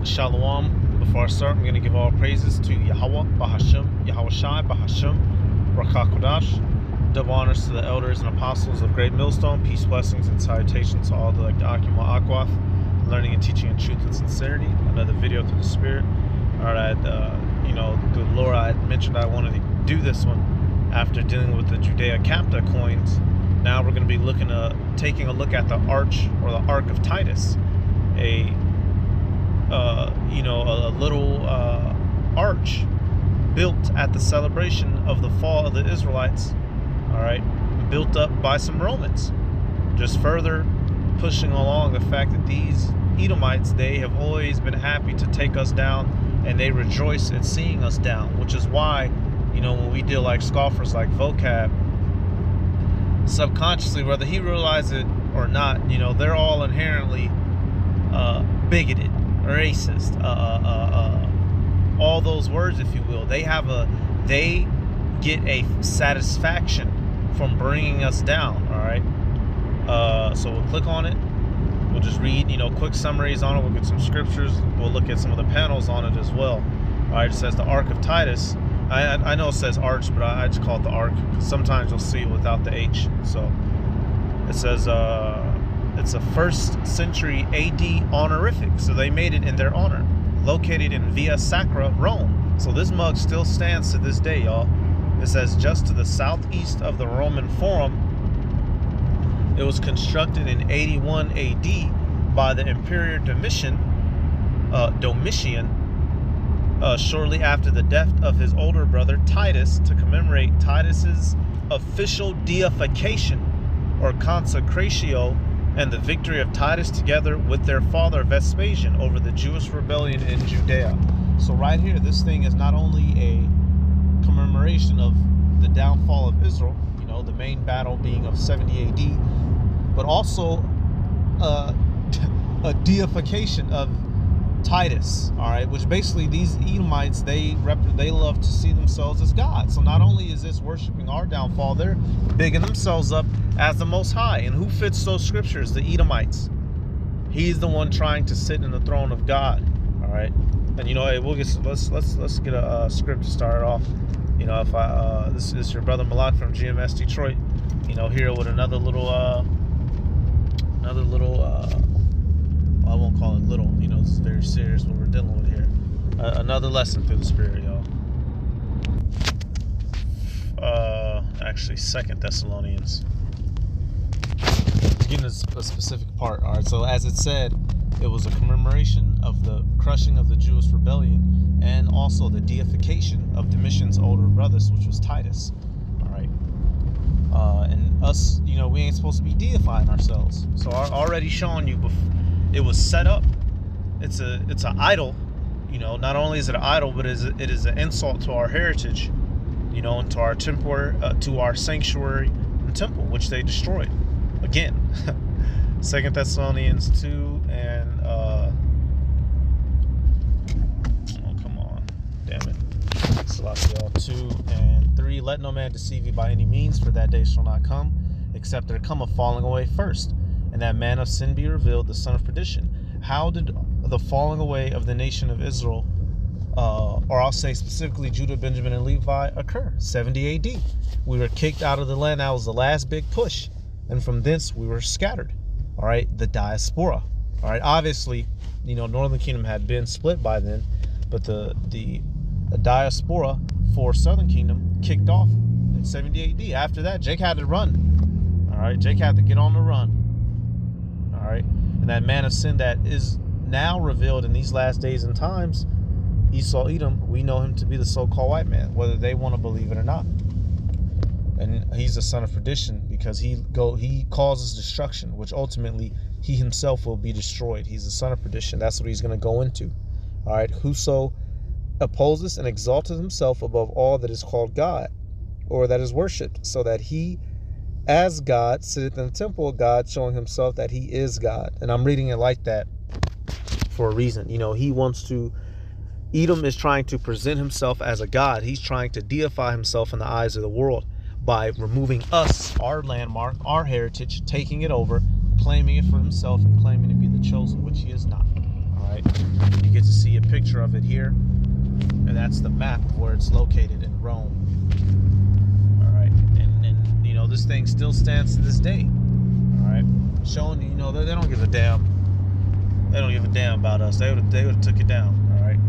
Shalom. Before I start, I'm going to give all praises to Yahweh, Bahashem, Yahweh Shai, Bahashem, Rakah Kodash. Double honors to the elders and apostles of Great Millstone. Peace, blessings, and salutations to all the Akima Akwath, learning and teaching in truth and sincerity. Another video through the Spirit. All right, the Lord, I mentioned I wanted to do this one after dealing with the Judea Capta coins. Now we're going to be taking a look at the Arch or the Arch of Titus, a little arch built at the celebration of the fall of the Israelites. All right, built up by some Romans, just further pushing along the fact that these Edomites, they have always been happy to take us down, and they rejoice at seeing us down, which is why, when we deal like scoffers like Vocab, subconsciously, whether he realizes it or not, they're all inherently bigoted, racist, all those words, if you will. They get a satisfaction from bringing us down. All right, so we'll click on it. We'll just read, quick summaries on it. We'll get some scriptures. We'll look at some of the panels on it as well. All right, it says the Arch of Titus. I know it says Arch, but I just call it the Arch. Sometimes you'll see it without the H. So it says it's a 1st century AD honorific. So they made it in their honor. Located in Via Sacra, Rome. So this mug still stands to this day, y'all. It says just to the southeast of the Roman Forum. It was constructed in 81 AD by the Emperor Domitian, shortly after the death of his older brother Titus, to commemorate Titus's official deification or consecratio and the victory of Titus together with their father Vespasian over the Jewish rebellion in Judea. So right here, this thing is not only a commemoration of the downfall of Israel, the main battle being of 70 AD, but also a deification of Titus, all right, which basically these Edomites, they love to see themselves as God. So not only is this worshiping our downfall, they're bigging themselves up as the Most High. And who fits those scriptures? The Edomites. He's the one trying to sit in the throne of God. All right, and hey, let's get a script to start off. If this is your brother Malak from GMS Detroit, here with another little I won't call it little, this is very serious what we're dealing with here. Another lesson through the Spirit, y'all. Actually, 2nd Thessalonians. Getting a specific part. All right, so as it said, it was a commemoration of the crushing of the Jewish rebellion and also the deification of Domitian's older brothers, which was Titus. All right. And us, we ain't supposed to be deifying ourselves. So I already showing you before. It was set up. It's an idol. Not only is it an idol, but it is an insult to our heritage. And to our to our sanctuary and temple, which they destroyed. Again, 2 Thessalonians 2 and oh, come on, damn it, Salaciel 2 and 3. Let no man deceive you by any means, for that day shall not come, except there come a falling away first, and that man of sin be revealed, the son of perdition. How did the falling away of the nation of Israel, or I'll say specifically Judah, Benjamin, and Levi, occur? 70 AD. We were kicked out of the land. That was the last big push. And from thence we were scattered. All right, the diaspora. All right, obviously, Northern Kingdom had been split by then, but the diaspora for Southern Kingdom kicked off in 70 AD. After that, Jake had to run. All right, Jake had to get on the run. All right, and that man of sin that is now revealed in these last days and times, Esau Edom, we know him to be the so-called white man, whether they want to believe it or not. And he's the son of perdition because he causes destruction, which ultimately he himself will be destroyed. He's the son of perdition. That's what he's going to go into. All right, whoso opposes and exalteth himself above all that is called God, or that is worshipped, so that he as God sitteth in the temple of God, showing himself that he is God. And I'm reading it like that for a reason. He wants to, Edom is trying to present himself as a God. He's trying to deify himself in the eyes of the world by removing us, our landmark, our heritage, taking it over, claiming it for himself and claiming to be the chosen, which he is not. All All right, you get to see a picture of it here, and that's the map of where it's located in Rome. All right, and you know, this thing still stands to this day. All right, showing you, you know, they don't give a damn. They don't give a damn about us. They would have took it down. All right,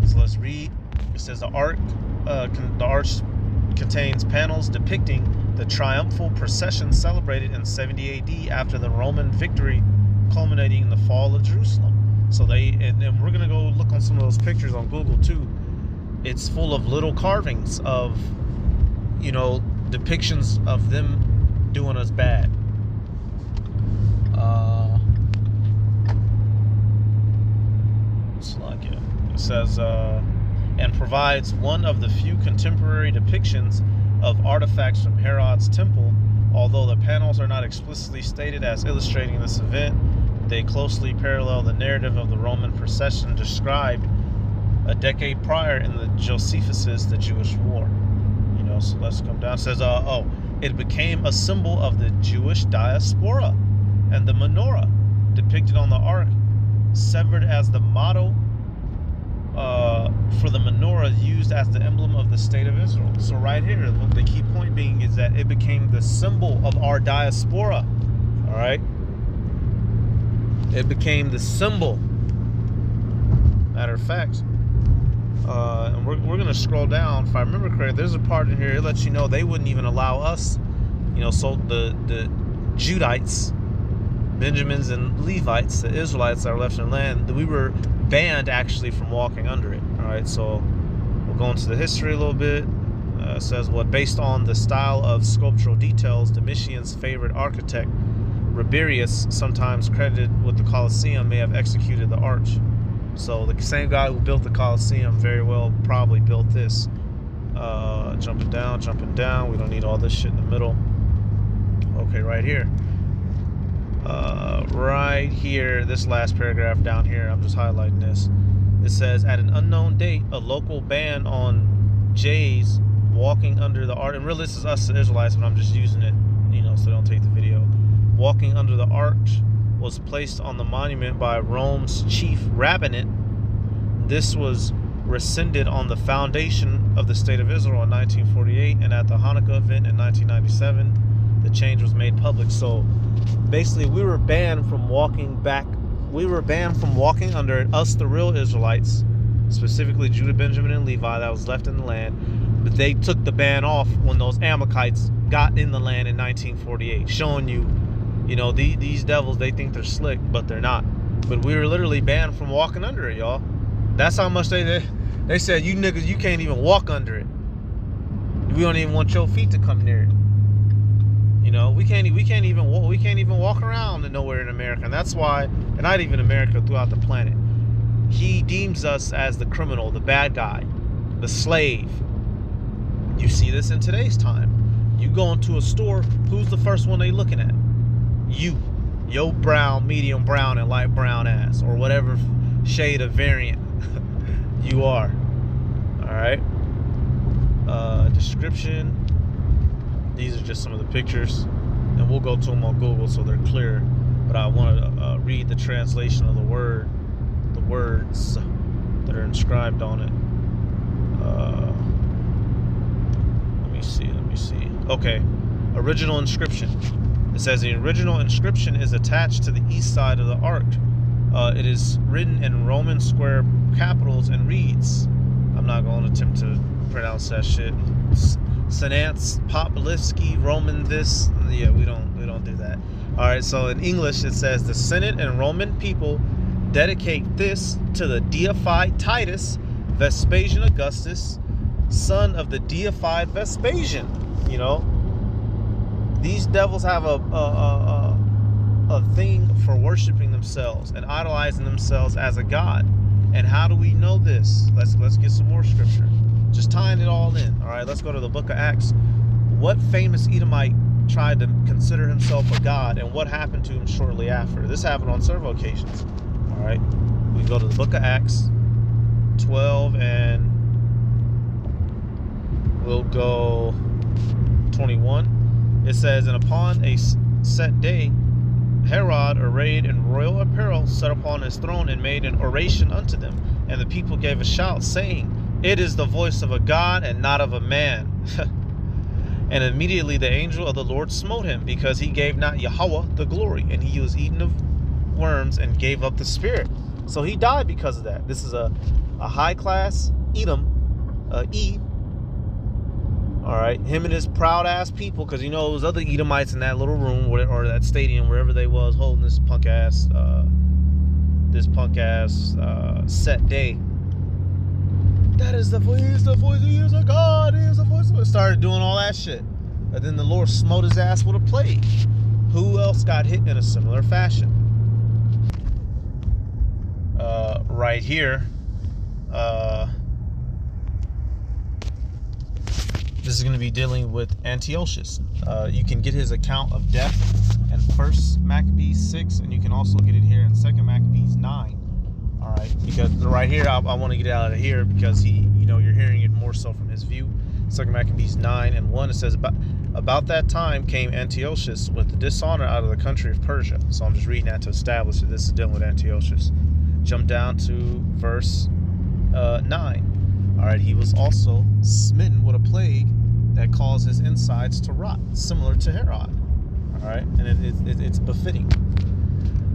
so let's read. It says the arch contains panels depicting the triumphal procession celebrated in 70 AD after the Roman victory, culminating in the fall of Jerusalem. So and we're gonna go look on some of those pictures on Google too. It's full of little carvings of, you know, depictions of them doing us bad. It says, and provides one of the few contemporary depictions of artifacts from Herod's temple. Although the panels are not explicitly stated as illustrating this event, they closely parallel the narrative of the Roman procession described a decade prior in the Josephus, the Jewish War. You know, so let's come down. It says, it became a symbol of the Jewish diaspora, and the menorah depicted on the ark severed as the motto for the menorah used as the emblem of the state of Israel. So right here, the key point being is that it became the symbol of our diaspora. All right, it became the symbol. Matter of fact, and we're gonna scroll down. If I remember correctly, there's a part in here that lets you know they wouldn't even allow us, you know, so the Judites, Benjamins and Levites, the Israelites that are left in the land, we were banned actually from walking under it. All right, so we'll go into the history a little bit. It says, based on the style of sculptural details, Domitian's favorite architect, Rabirius, sometimes credited with the Colosseum, may have executed the arch. So the same guy who built the Colosseum very well probably built this. Jumping down. We don't need all this shit in the middle. Okay, right here. Right here, this last paragraph down here, I'm just highlighting this. It says, at an unknown date, a local ban on Jays walking under the arch, and really this is us the Israelites, but I'm just using it, you know, so they don't take the video. Walking under the arch was placed on the monument by Rome's chief rabbinate. This was rescinded on the foundation of the state of Israel in 1948, and at the Hanukkah event in 1997, the change was made public. So basically, we were banned from walking back. We were banned from walking under it, us, the real Israelites, specifically Judah, Benjamin, and Levi that was left in the land. But they took the ban off when those Amalekites got in the land in 1948, showing you, you know, these devils, they think they're slick, but they're not. But we were literally banned from walking under it, y'all. That's how much they said, you niggas, you can't even walk under it. We don't even want your feet to come near it. You know, we can't even walk around nowhere in America, and that's why, and not even America, throughout the planet, he deems us as the criminal, the bad guy, the slave. You see this in today's time. You go into a store, who's the first one they looking at? You, your brown, medium brown, and light brown ass, or whatever shade of variant you are. All right. Description. These are just some of the pictures, and we'll go to them on Google so they're clear. But I want to read the translation of the words that are inscribed on it. Let me see. Okay, original inscription. It says the original inscription is attached to the east side of the ark. It is written in Roman square capitals and reads. I'm not going to attempt to pronounce that shit. Senance, Populivsky, Roman this. Yeah, we don't do that. All right, so in English it says the Senate and Roman people dedicate this to the deified Titus, Vespasian Augustus, son of the deified Vespasian. You know, these devils have a thing for worshiping themselves and idolizing themselves as a god. And how do we know this? Let's get some more scripture. Just tying it all in. All right, let's go to the book of Acts. What famous Edomite tried to consider himself a god, and what happened to him shortly after? This happened on several occasions. All right, we go to the book of Acts 12, and we'll go 21. It says, and upon a set day Herod, arrayed in royal apparel, sat upon his throne and made an oration unto them. And the people gave a shout, saying, It is the voice of a God and not of a man. And immediately the angel of the Lord smote him, because he gave not Yahweh the glory, and he was eaten of worms and gave up the spirit. So he died because of that. This is a high class Edom, E. All right, him and his proud ass people, because you know those other Edomites in that little room or that stadium, wherever they was, holding this punk ass set day. That is the voice. He is a God. He is the voice. Started doing all that shit, and then the Lord smote his ass with a plague. Who else got hit in a similar fashion? Right here. This is going to be dealing with Antiochus. You can get his account of death in 1 Maccabees 6, and you can also get it here in 2 Maccabees 9. All right, because right here, I want to get it out of here because you're hearing it more so from his view. 2 Maccabees 9 and 1, it says, about that time came Antiochus with the dishonor out of the country of Persia. So I'm just reading that to establish that this is dealing with Antiochus. Jump down to verse 9. All right, he was also smitten with a plague that caused his insides to rot, similar to Herod. All right, and it's befitting.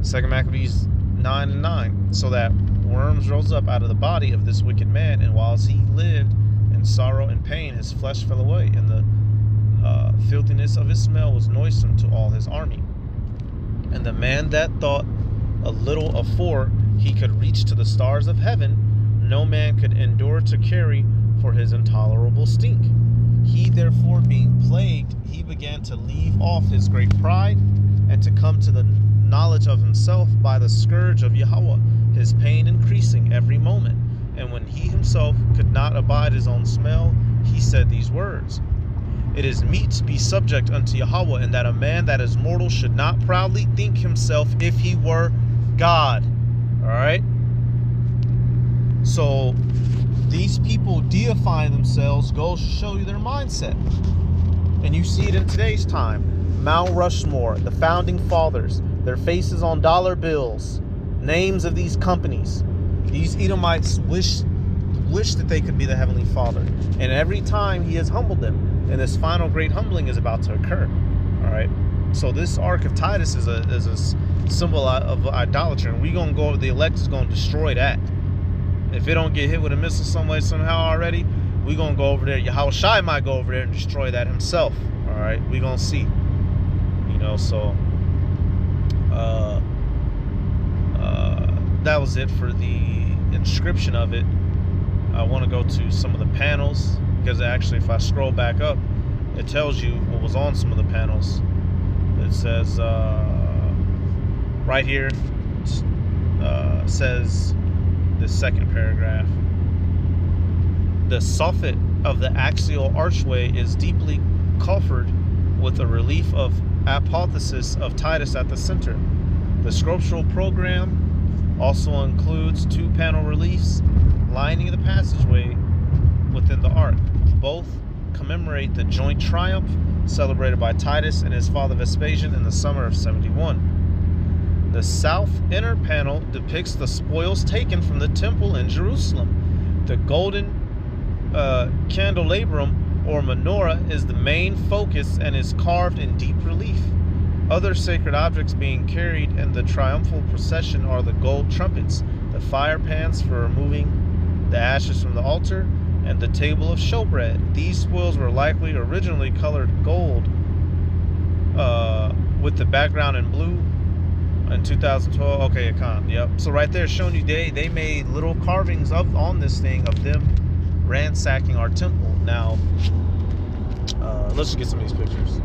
2 Maccabees 9 and 9. So that worms rose up out of the body of this wicked man, and whilst he lived in sorrow and pain, his flesh fell away, and the filthiness of his smell was noisome to all his army. And the man that thought a little afore he could reach to the stars of heaven, no man could endure to carry for his intolerable stink. He therefore, being plagued, he began to leave off his great pride, and to come to the knowledge of himself by the scourge of Yahweh, his pain increasing every moment. And when he himself could not abide his own smell, he said these words, It is meet to be subject unto Yahweh, and that a man that is mortal should not proudly think himself if he were God. All right? So these people deifying themselves goes to show you their mindset. And you see it in today's time. Mount Rushmore, the founding fathers, their faces on dollar bills, names of these companies. These Edomites wish that they could be the Heavenly Father. And every time he has humbled them, and this final great humbling is about to occur. All right. So this Arch of Titus is a symbol of idolatry, and we're gonna go. The elect is gonna destroy that. If it don't get hit with a missile some way somehow already, we're gonna go over there. Yahweh Shai might go over there and destroy that himself. All right. We're gonna see. So that was it for the inscription of it. I want to go to some of the panels, because actually if I scroll back up, it tells you what was on some of the panels. It says right here, says the second paragraph, the soffit of the axial archway is deeply coffered with a relief of apotheosis of Titus at the center. The sculptural program also includes 2 panel reliefs lining the passageway within the ark. Both commemorate the joint triumph celebrated by Titus and his father Vespasian in the summer of 71. The south inner panel depicts the spoils taken from the temple in Jerusalem. The golden candelabrum or menorah is the main focus and is carved in deep relief. Other sacred objects being carried in the triumphal procession are the gold trumpets, the fire pans for removing the ashes from the altar, and the table of showbread. These spoils were likely originally colored gold with the background in blue in 2012. Okay, yep. So right there showing you they made little carvings on this thing of them ransacking our temple. Now, let's just get some of these pictures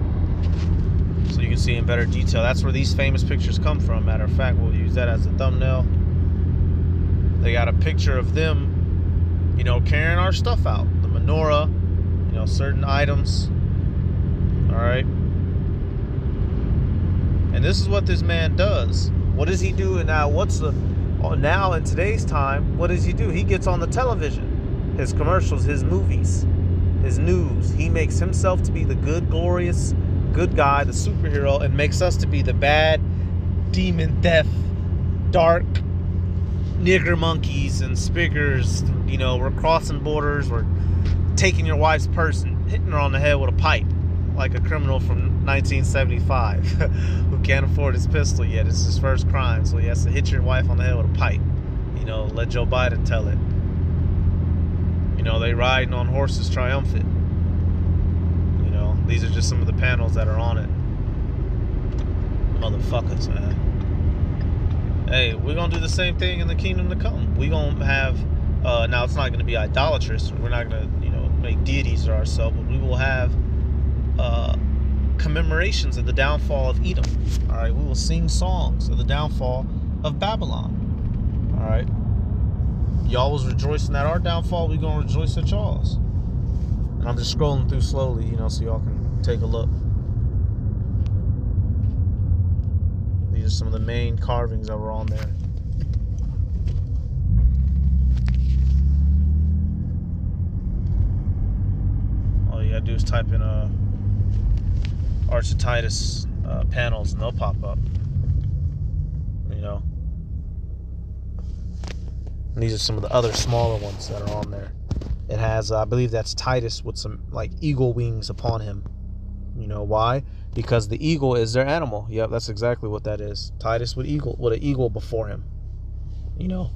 so you can see in better detail. That's where these famous pictures come from. Matter of fact, we'll use that as a thumbnail. They got a picture of them, carrying our stuff out. The menorah, certain items. All right. And this is what this man does. What does he do? And now now in today's time, what does he do? He gets on the television, his commercials, his movies, his news. He makes himself to be the good, glorious, good guy, the superhero, and makes us to be the bad, demon, death, dark, nigger monkeys and spiggers. You know, we're crossing borders. We're taking your wife's purse and hitting her on the head with a pipe, like a criminal from 1975 who can't afford his pistol yet. It's his first crime, so he has to hit your wife on the head with a pipe. You know, let Joe Biden tell it. You know, they riding on horses triumphant. You know, these are just some of the panels that are on it. Motherfuckers, man. Hey, we're gonna do the same thing in the kingdom to come. We're gonna have now it's not gonna be idolatrous. We're not gonna, you know, make deities of ourselves, but we will have commemorations of the downfall of Edom. All right, we will sing songs of the downfall of Babylon. All right, y'all was rejoicing at our downfall. We gonna rejoice at y'all's. And I'm just scrolling through slowly, you know, so y'all can take a look. These are some of the main carvings that were on there. All you gotta do is type in Arch of Titus panels and they'll pop up. You know. And these are some of the other smaller ones that are on there. It has, I believe that's Titus with some like eagle wings upon him. You know why? Because the eagle is their animal. Yep, that's exactly what that is. Titus with an eagle before him. You know.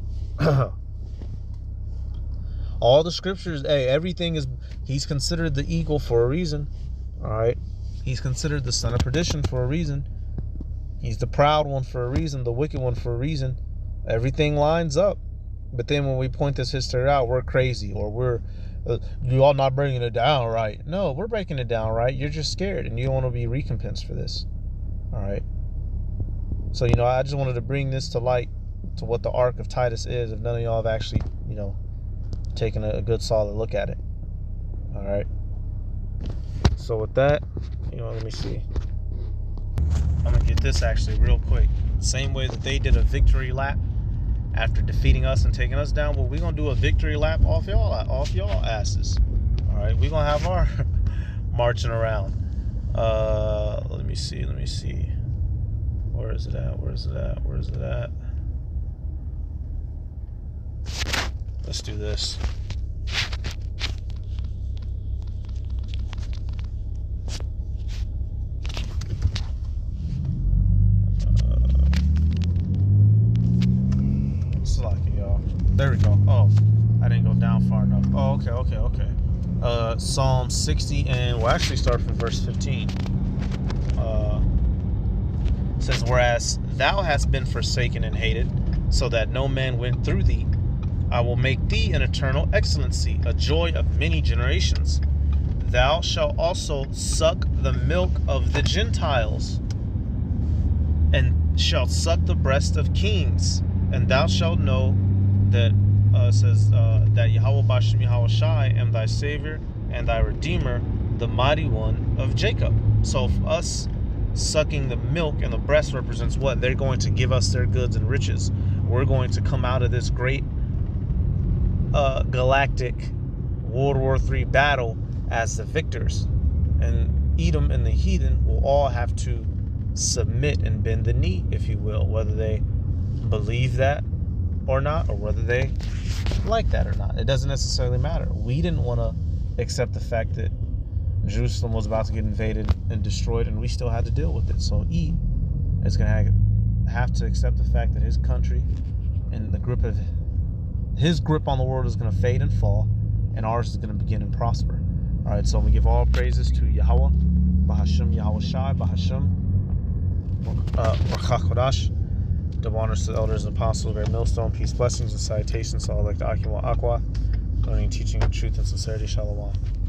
All the scriptures, hey, everything is, he's considered the eagle for a reason. All right. He's considered the son of perdition for a reason. He's the proud one for a reason, the wicked one for a reason. Everything lines up. But then when we point this history out, we're crazy, or we're you all not bringing it down right. No, we're breaking it down right. You're just scared, and you don't want to be recompensed for this. All right. So, you know, I just wanted to bring this to light, to what the Arch of Titus is, if none of y'all have actually, you know, taken a good solid look at it. All right. So with that, you know, let me see. I'm gonna get this actually real quick. Same way that they did a victory lap after defeating us and taking us down, well, we're gonna do a victory lap off y'all asses. All right, we're gonna have our marching around. Let me see. Where is it at? Let's do this. There we go. Oh, I didn't go down far enough. Oh, okay. Psalm 60, and we'll actually start from verse 15. It says, whereas thou hast been forsaken and hated, so that no man went through thee, I will make thee an eternal excellency, a joy of many generations. Thou shalt also suck the milk of the Gentiles, and shalt suck the breast of kings, and thou shalt know that says that Yahweh Bashem Yahweh Shai am thy Savior and thy Redeemer, the mighty one of Jacob. So for us, sucking the milk and the breast represents what? They're going to give us their goods and riches. We're going to come out of this great galactic World War III battle as the victors. And Edom and the heathen will all have to submit and bend the knee, if you will, whether they believe that or not, or whether they like that or not. It doesn't necessarily matter. We didn't want to accept the fact that Jerusalem was about to get invaded and destroyed, and we still had to deal with it. So E is going to have to accept the fact that his country and the grip of his grip on the world is going to fade and fall, and ours is going to begin and prosper. All right, so we give all praises to Yahweh, Bahashem Yahweh Shai, Bahashem Rakha Kodash. Double honors to the elders and apostles, very millstone, peace, blessings, and salutations to all like the Akim wa Akwa, learning, teaching of truth and sincerity, Shalom.